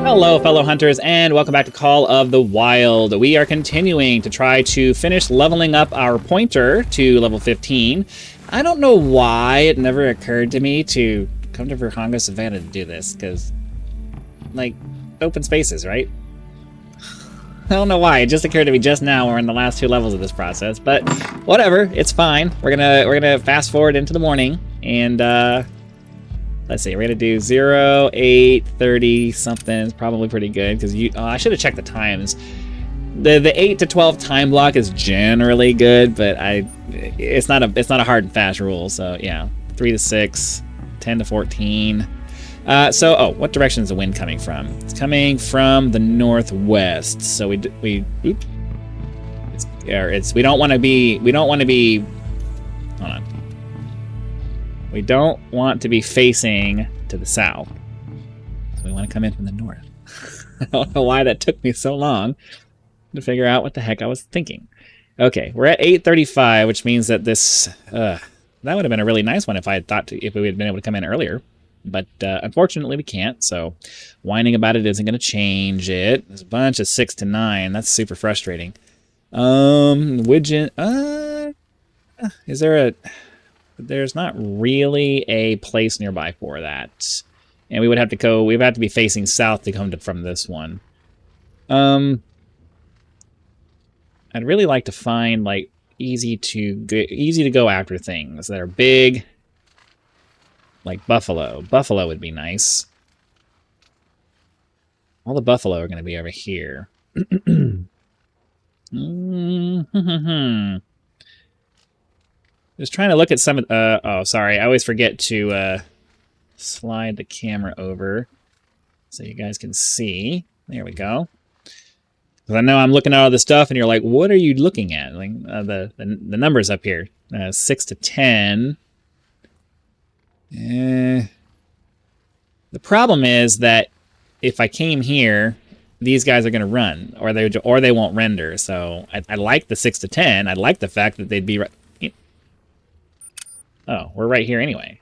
Hello, fellow hunters, and welcome back to Call of the Wild. We are continuing to try to finish leveling up our pointer to level 15. I don't know why it never occurred to me to come to Virhango Savannah to do this, because, like, open spaces, right? I don't know why. It just occurred to me just now. We're in the last 2 levels of this process, but whatever. It's fine. We're gonna fast forward into the morning, and let's see. We're gonna do 0, 8, 30 something. It's probably pretty good because I should have checked the times. The 8 to 12 time block is generally good, but it's not a hard and fast rule. So yeah, 3 to 6, 10 to 14. What direction is the wind coming from? It's coming from the northwest. So we don't want to be. Hold on. We don't want to be facing to the south. So we want to come in from the north. I don't know why that took me so long to figure out what the heck I was thinking. Okay, we're at 8:35, which means that this that would have been a really nice one if we had been able to come in earlier. But unfortunately, we can't, so whining about it isn't going to change it. There's a bunch of 6 to 9. That's super frustrating. Is there a... There's not really a place nearby for that. And we would have to be facing south to come from this one. I'd really like to find, like, easy to go after things that are big. Like buffalo. Buffalo would be nice. All the buffalo are going to be over here. Just trying to look at some of... oh, sorry. I always forget to slide the camera over so you guys can see. There we go. Because I know I'm looking at all this stuff, and you're like, what are you looking at? Like the numbers up here. 6 to 10... The problem is that if I came here, these guys are going to run, or they won't render. So I like the 6 to 10. I like the fact that they'd be. Oh, we're right here anyway.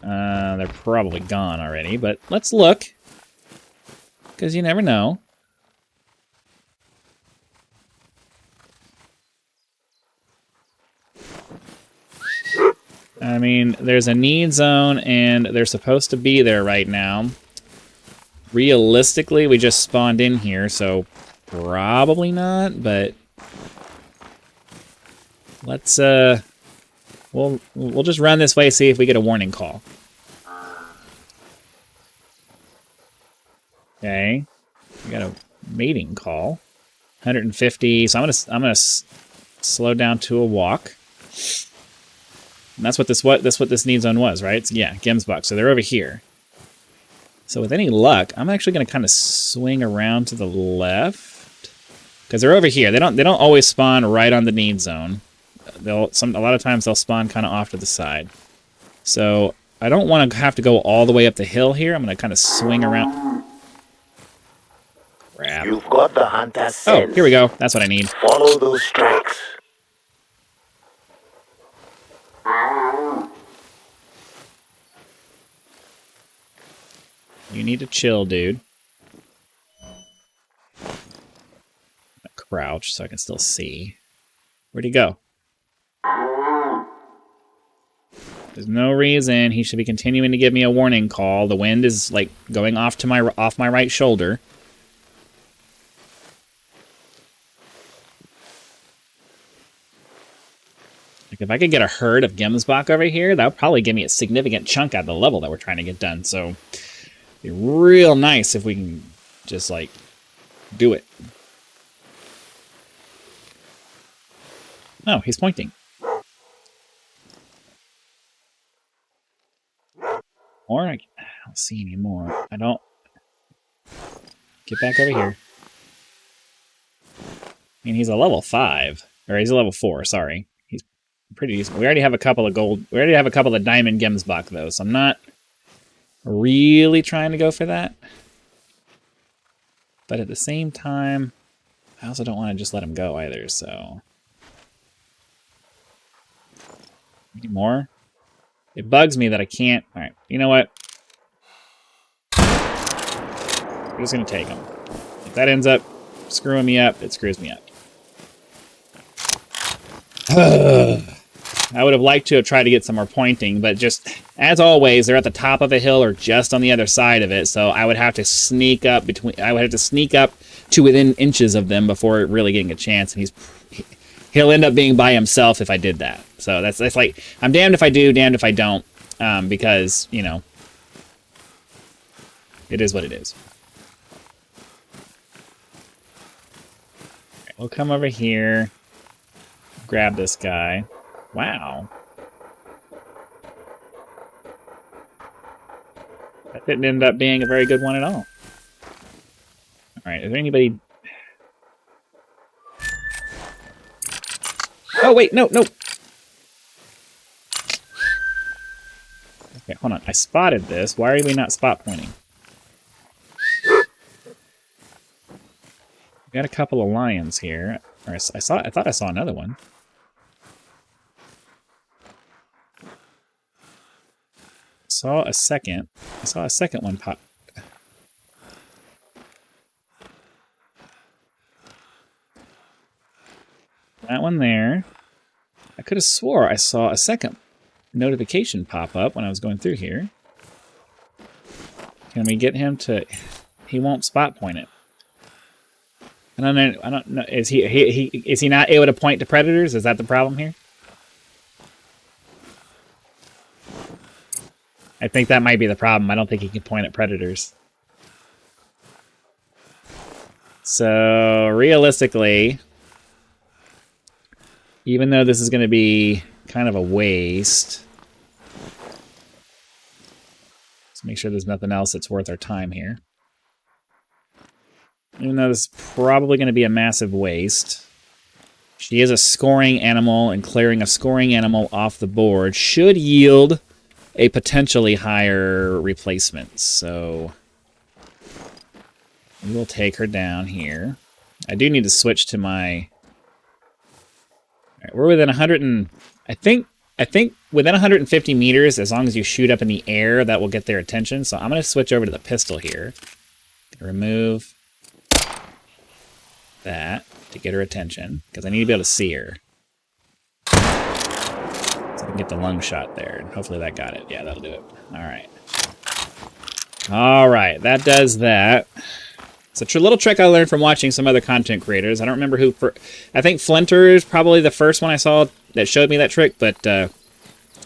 They're probably gone already, but let's look, because you never know. I mean, there's a need zone, and they're supposed to be there right now. Realistically, we just spawned in here, so probably not, but let's, we'll just run this way, see if we get a warning call. Okay, we got a mating call. 150, so I'm gonna slow down to a walk. And that's what this need zone was, right? So, yeah, Gemsbok. So they're over here. So with any luck, I'm actually going to kind of swing around to the left, because they're over here. They don't always spawn right on the need zone. A lot of times they'll spawn kind of off to the side. So I don't want to have to go all the way up the hill here. I'm going to kind of swing around. Crap. You've got the hunter's scent. Oh, here we go. That's what I need. Follow those tracks. You need to chill, dude. Crouch so I can still see. Where'd he go? There's no reason he should be continuing to give me a warning call. The wind is like going off my right shoulder. Like, if I could get a herd of Gemsbok over here, that would probably give me a significant chunk out of the level that we're trying to get done. So it'd be real nice if we can just, like, do it. Oh, he's pointing. Or I don't see any more. I don't... Get back over here. I mean, he's a level 5. Or he's a level 4, sorry. He's pretty decent. We already have a couple of gold... We already have a couple of diamond Gemsbok, though, so I'm not really trying to go for that. But at the same time, I also don't want to just let him go either, so... Any more? It bugs me that I can't... Alright, you know what? We're just going to take them. If that ends up screwing me up, it screws me up. I would have liked to have tried to get some more pointing, but just, as always, they're at the top of a hill or just on the other side of it, so I would have to sneak up to within inches of them before really getting a chance, and he'll end up being by himself if I did that. So that's like, I'm damned if I do, damned if I don't, because, you know, it is what it is. We'll come over here, grab this guy. Wow. That didn't end up being a very good one at all. Alright, is there anybody... Oh, wait, no, no! Okay, hold on. I spotted this. Why are we not spot pointing? We got a couple of lions here. Or I thought I saw another one. I saw a second one pop. That one there. I could have swore I saw a second notification pop up when I was going through here. Can we get him to... He won't spot point it. I don't know. Is he not able to point to predators? Is that the problem here? I think that might be the problem. I don't think he can point at predators. So, realistically, even though this is going to be kind of a waste, let's make sure there's nothing else that's worth our time here. Even though this is probably going to be a massive waste, she is a scoring animal, and clearing a scoring animal off the board should yield a potentially higher replacement. So we will take her down here. I do need to switch to my... All right, we're within 100 and... I think within 150 meters, as long as you shoot up in the air, that will get their attention. So I'm going to switch over to the pistol here. Remove that to get her attention, because I need to be able to see her. So I can get the lung shot there, and hopefully that got it. Yeah, that'll do it. Alright. Alright, that does that. It's a little trick I learned from watching some other content creators. I don't remember who... I think Flinter is probably the first one I saw that showed me that trick, but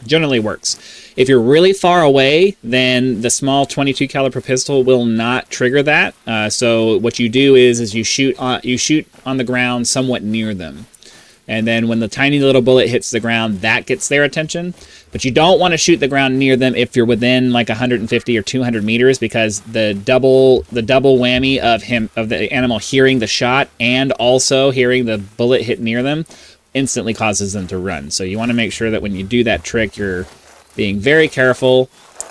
generally works. If you're really far away, then the small 22 caliber pistol will not trigger that. So what you do is you shoot on the ground somewhat near them. And then when the tiny little bullet hits the ground, that gets their attention. But you don't want to shoot the ground near them if you're within like 150 or 200 meters, because the double whammy of the animal hearing the shot and also hearing the bullet hit near them instantly causes them to run. So you want to make sure that when you do that trick, you're being very careful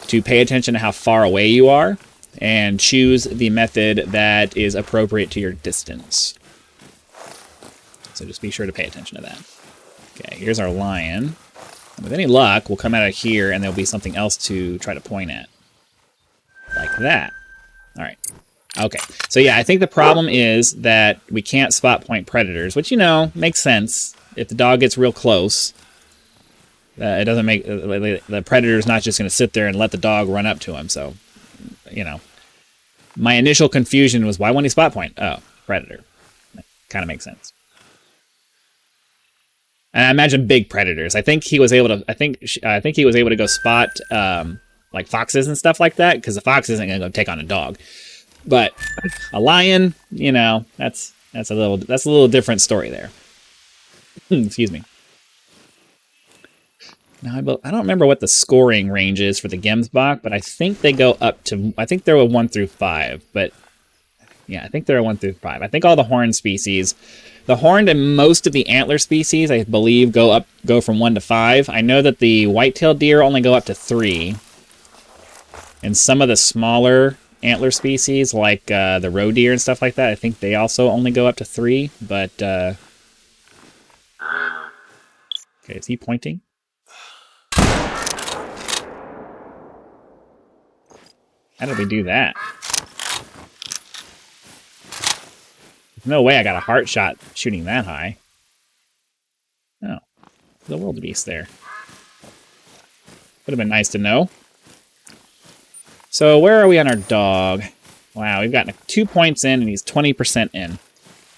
to pay attention to how far away you are and choose the method that is appropriate to your distance. So just be sure to pay attention to that. Okay, here's our lion. And with any luck, we'll come out of here and there'll be something else to try to point at. Like that. All right. Okay, so yeah, I think the problem is that we can't spot point predators, which, you know, makes sense. If the dog gets real close, it doesn't make... the predator's not just going to sit there and let the dog run up to him, so, you know. My initial confusion was, why won't he spot point? Oh, predator. That kind of makes sense. And I imagine big predators. I think he was able to... I think he was able to go spot, like, foxes and stuff like that, because the fox isn't going to go take on a dog. But a lion, you know, that's a little different story there. Excuse me. Now, I don't remember what the scoring range is for the Gemsbach, but I think they go up to... I think they're a 1 through 5, but... Yeah, I think they're a 1 through 5. I think all the horned species... The horned and most of the antler species, I believe, go from 1 to 5. I know that the white-tailed deer only go up to 3. And some of the smaller antler species, like the roe deer and stuff like that, I think they also only go up to 3, but... Okay, is he pointing? How did we do that? No way I got a heart shot shooting that high. Oh, the wildebeest there. Would have been nice to know. So where are we on our dog? Wow, we've gotten 2 points in and he's 20% in.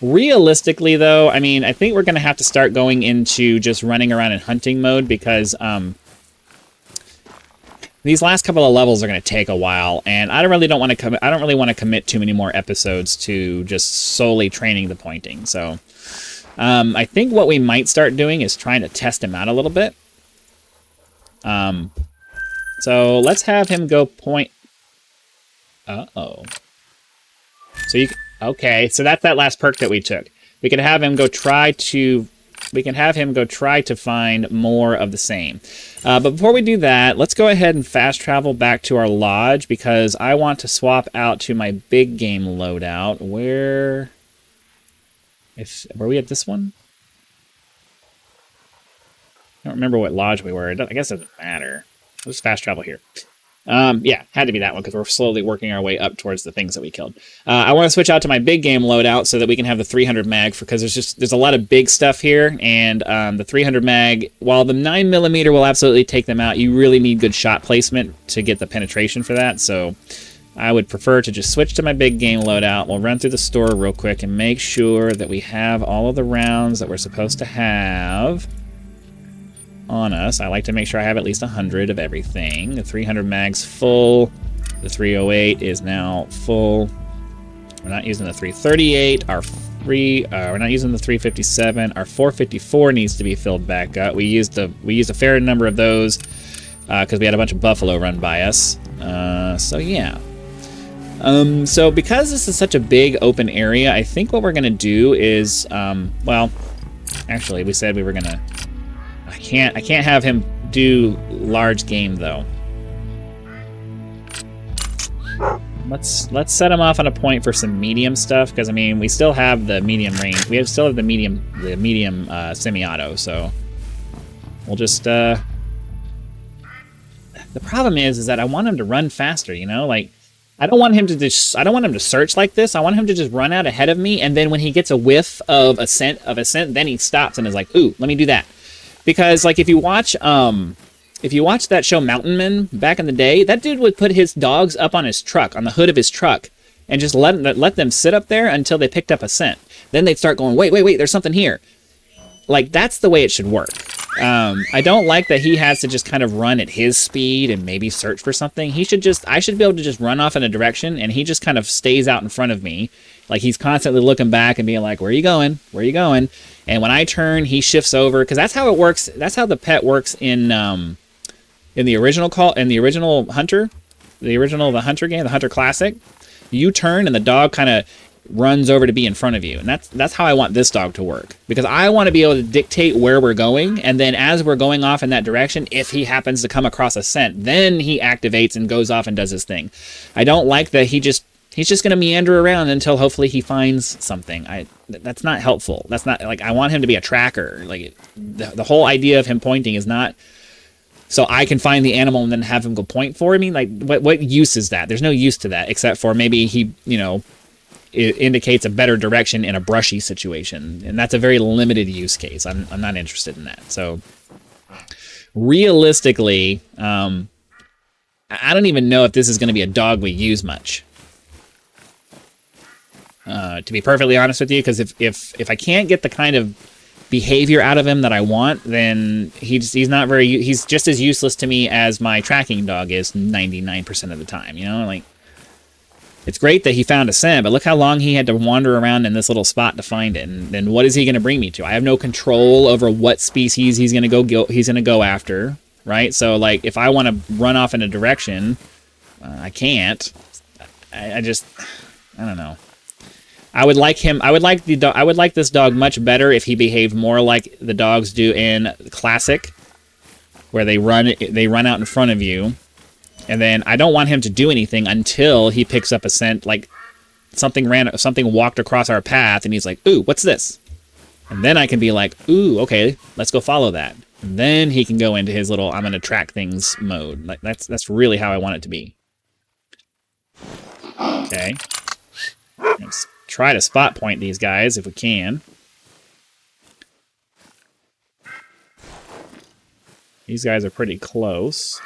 Realistically, though, I mean, I think we're going to have to start going into just running around in hunting mode because these last couple of levels are going to take a while, and I don't really want to commit too many more episodes to just solely training the pointing. So I think what we might start doing is trying to test him out a little bit. So let's have him go point. Uh-oh. So okay, so that's that last perk that we took. We can have him go try to find more of the same. But before we do that, let's go ahead and fast travel back to our lodge because I want to swap out to my big game loadout. Were we at this one? I don't remember what lodge we were. I guess it doesn't matter. Let's fast travel here. Yeah, had to be that one because we're slowly working our way up towards the things that we killed. I want to switch out to my big game loadout so that we can have the 300 mag because there's a lot of big stuff here, and the 300 mag, while the 9mm will absolutely take them out, you really need good shot placement to get the penetration for that. So I would prefer to just switch to my big game loadout. We'll run through the store real quick and make sure that we have all of the rounds that we're supposed to have on us. I like to make sure I have at least 100 of everything. The 300 mag's full. The 308 is now full. We're not using the 338. We're not using the 357. Our 454 needs to be filled back up. We used a fair number of those because we had a bunch of buffalo run by us. So yeah. So because this is such a big open area, I think what we're gonna do is, well, actually, we said we were gonna. I can't have him do large game though. Let's set him off on a point for some medium stuff because I mean we still have the medium range. Still have the medium semi-auto. So we'll just. The problem is that I want him to run faster. You know, like I don't want him to search like this. I want him to just run out ahead of me, and then when he gets a whiff of a scent, then he stops and is like, "Ooh, let me do that." Because, like, if you watch that show Mountain Men back in the day, that dude would put his dogs up on his truck, on the hood of his truck, and just let them sit up there until they picked up a scent. Then they'd start going, wait, there's something here. Like, that's the way it should work. I don't like that he has to just kind of run at his speed and maybe search for something. I should be able to just run off in a direction, and he just kind of stays out in front of me. Like, he's constantly looking back and being like, where are you going? Where are you going? And when I turn, he shifts over, because that's how it works. That's how the pet works in the original Hunter, the Hunter game, the Hunter Classic. You turn, and the dog kind of runs over to be in front of you, and that's how I want this dog to work, because I want to be able to dictate where we're going, and then as we're going off in that direction, if he happens to come across a scent, then he activates and goes off and does his thing. I don't like that he's just going to meander around until hopefully he finds something. That's not helpful. That's not, like, I want him to be a tracker. Like, the whole idea of him pointing is not so I can find the animal and then have him go point for me. Like, what use is that? There's no use to that, except for maybe he, it indicates a better direction in a brushy situation. And that's a very limited use case. I'm not interested in that. So, realistically, I don't even know if this is going to be a dog we use much. To be perfectly honest with you, because if I can't get the kind of behavior out of him that I want, then he's just as useless to me as my tracking dog is 99% of the time. Like, it's great that he found a scent, but look how long he had to wander around in this little spot to find it. And then what is he going to bring me to? I have no control over what species he's going to go after, right? So, like, if I want to run off in a direction, I can't. I don't know. I would like this dog much better if he behaved more like the dogs do in Classic, where they run out in front of you, and then I don't want him to do anything until he picks up a scent, like something walked across our path, and he's like, "Ooh, what's this?" And then I can be like, "Ooh, okay, let's go follow that." And then he can go into his little "I'm gonna track things" mode. Like that's really how I want it to be. Okay. Let's try to spot point these guys if we can. These guys are pretty close.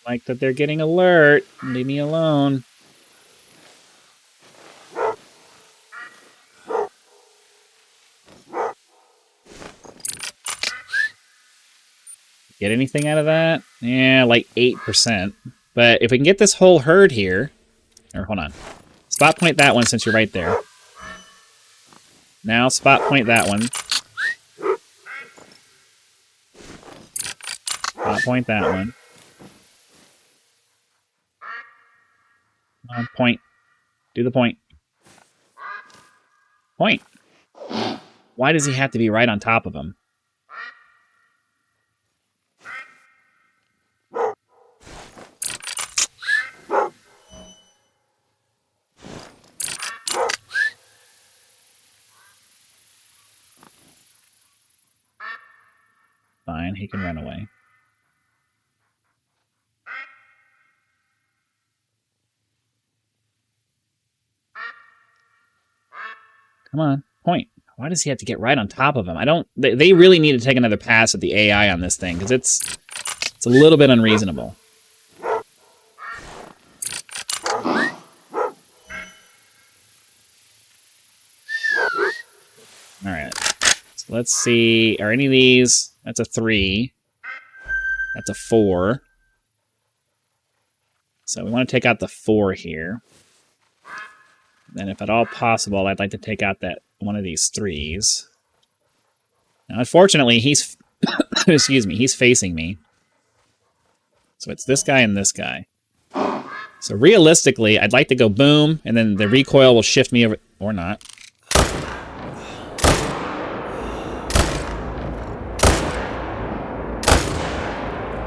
Like that they're getting alert. Leave me alone. Get anything out of that? Yeah, like 8%. But if we can get this whole herd here... Or, hold on. Spot point that one since you're right there. Now spot point that one. Spot point that one. Come on, point. Do the point. Point. Why does he have to be right on top of him? Fine, he can run away. Come on, point. Why does he have to get right on top of him? I don't... They really need to take another pass at the AI on this thing, because it's a little bit unreasonable. Alright. So let's see... Are any of these... That's a 3. That's a 4. So we want to take out the 4 here. And if at all possible, I'd like to take out that one of these 3s. Now, unfortunately, he's... excuse me, he's facing me. So it's this guy and this guy. So realistically, I'd like to go boom, and then the recoil will shift me over... Or not.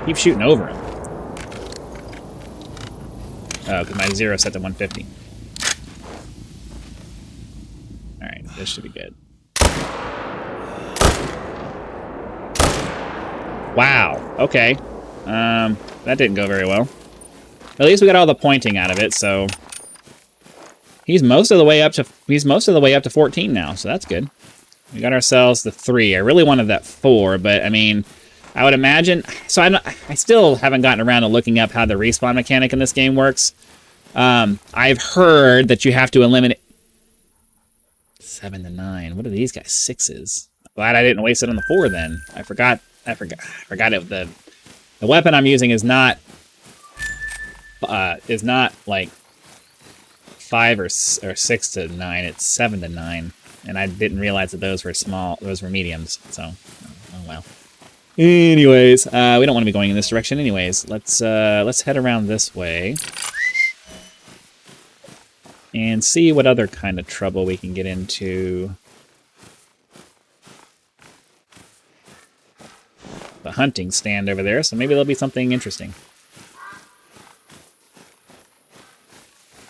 Keep shooting over him. Oh, because my 0 set to 150. Alright, this should be good. Wow, okay. That didn't go very well. At least we got all the pointing out of it, so... He's most of the way up to 14 now, so that's good. We got ourselves the 3. I really wanted that 4, but, I mean... I would imagine... So I still haven't gotten around to looking up how the respawn mechanic in this game works. I've heard that you have to eliminate... 7 to 9. What are these guys? 6s. Glad I didn't waste it on the 4 then. I forgot it. The weapon I'm using is not like 5 or 6 to 9. It's 7 to 9. And I didn't realize that those were small. Those were mediums. So, oh well. Anyways, we don't want to be going in this direction anyways. Let's head around this way. And see what other kind of trouble we can get into. The hunting stand over there, so maybe there'll be something interesting.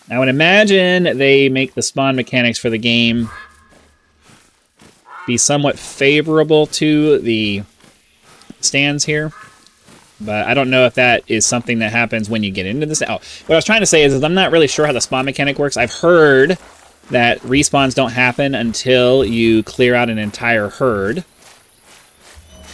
I would imagine they make the spawn mechanics for the game be somewhat favorable to the stands here, but I don't know if that is something that happens when you get into this. Oh, what I was trying to say is I'm not really sure how the spawn mechanic works. I've heard that respawns don't happen until you clear out an entire herd,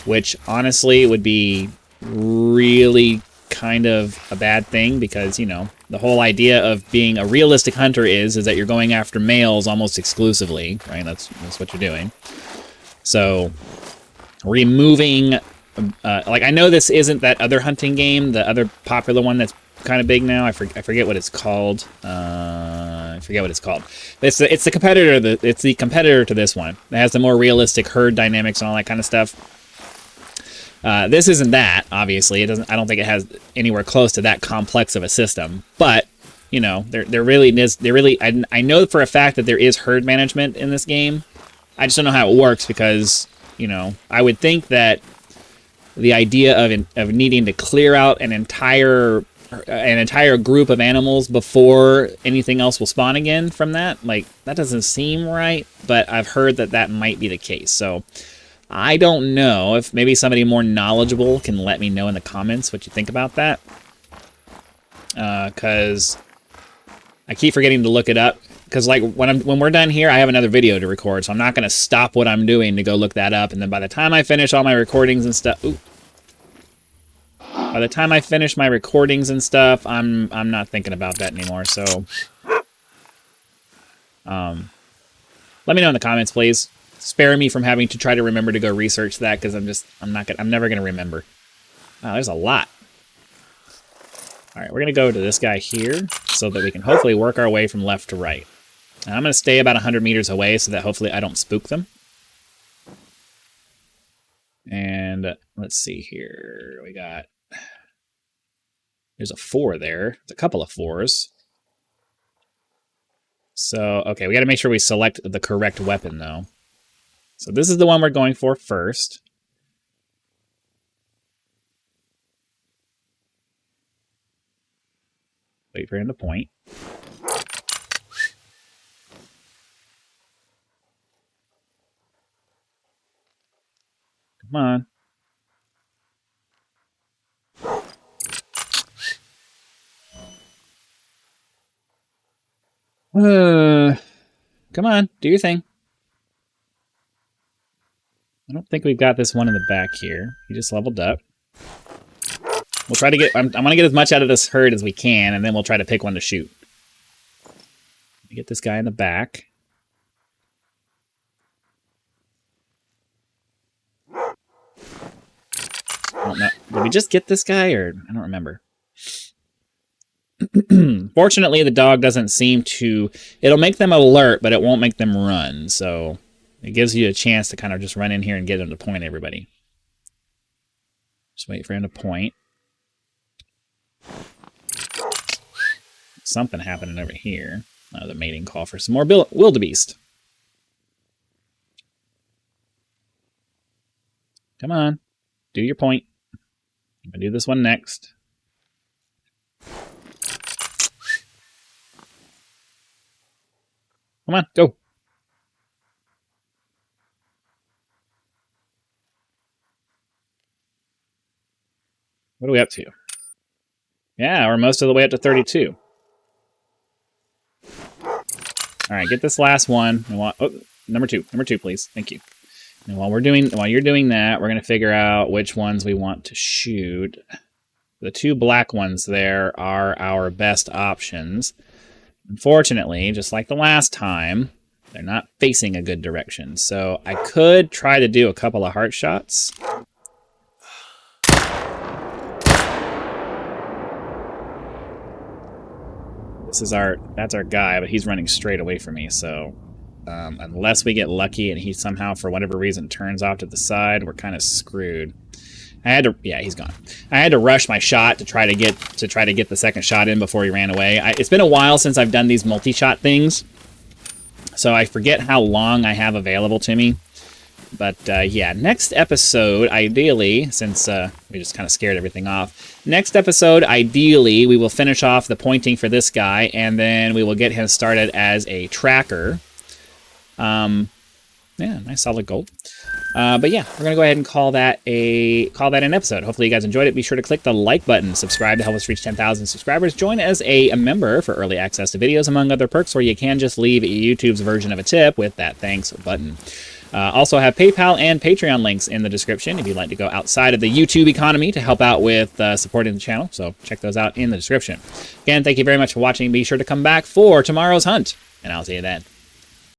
which honestly would be really kind of a bad thing because, you know, the whole idea of being a realistic hunter is that you're going after males almost exclusively, right? That's what you're doing. So removing... like, I know this isn't that other hunting game, the other popular one that's kind of big now. I forget what it's called. I forget what it's called. It's the competitor. It's the competitor to this one. It has the more realistic herd dynamics and all that kind of stuff. This isn't that, obviously. It doesn't. I don't think it has anywhere close to that complex of a system. But you know, there really is. I know for a fact that there is herd management in this game. I just don't know how it works because, you know, I would think that the idea of needing to clear out an entire an entire group of animals before anything else will spawn again from that. Like, that doesn't seem right, but I've heard that that might be the case. So I don't know if maybe somebody more knowledgeable can let me know in the comments what you think about that. Because I keep forgetting to look it up. Because like when we're done here, I have another video to record, so I'm not going to stop what I'm doing to go look that up. And then by the time I finish all my recordings and stuff, by the time I finish my recordings and stuff, I'm not thinking about that anymore. So, let me know in the comments, please. Spare me from having to try to remember to go research that, because I'm never gonna remember. Wow, there's a lot. All right, we're gonna go to this guy here so that we can hopefully work our way from left to right. And I'm gonna stay about 100 meters away so that hopefully I don't spook them. And let's see here. We got. There's a 4 there. There's a couple of 4s. So, okay, we got to make sure we select the correct weapon, though. So this is the one we're going for first. Wait for him to point. Come on. Come on, do your thing. I don't think we've got this one in the back here. He just leveled up. We'll try to get... I want to get as much out of this herd as we can, and then we'll try to pick one to shoot. Get this guy in the back. I don't know. Did we just get this guy, or... I don't remember. Fortunately, the dog doesn't seem to... It'll make them alert, but it won't make them run. So it gives you a chance to kind of just run in here and get him to point everybody. Just wait for him to point. Something happening over here. The mating call for some more wildebeest. Come on. Do your point. I'm going to do this one next. Come on, go. What are we up to? Yeah, we're most of the way up to 32. All right, get this last one. Number two, please. Thank you. And while you're doing that, we're gonna figure out which ones we want to shoot. The 2 black ones there are our best options. Unfortunately, just like the last time, they're not facing a good direction. So I could try to do a couple of heart shots. That's our guy, but he's running straight away from me. So unless we get lucky and he somehow, for whatever reason, turns off to the side, we're kind of screwed. Yeah, he's gone. I had to rush my shot to try to get the second shot in before he ran away. It's been a while since I've done these multi-shot things, so I forget how long I have available to me. But yeah, next episode, ideally, since we just kind of scared everything off, next episode, ideally, we will finish off the pointing for this guy, and then we will get him started as a tracker. Yeah, nice solid goal. But yeah, we're gonna go ahead and call that an episode. Hopefully you guys enjoyed it. Be sure to click the like button, subscribe to help us reach 10,000 subscribers, join as a member for early access to videos, among other perks, where you can just leave YouTube's version of a tip with that thanks button. Also have PayPal and Patreon links in the description if you'd like to go outside of the YouTube economy to help out with supporting the channel. So check those out in the description. Again, thank you very much for watching. Be sure to come back for tomorrow's hunt, and I'll see you then.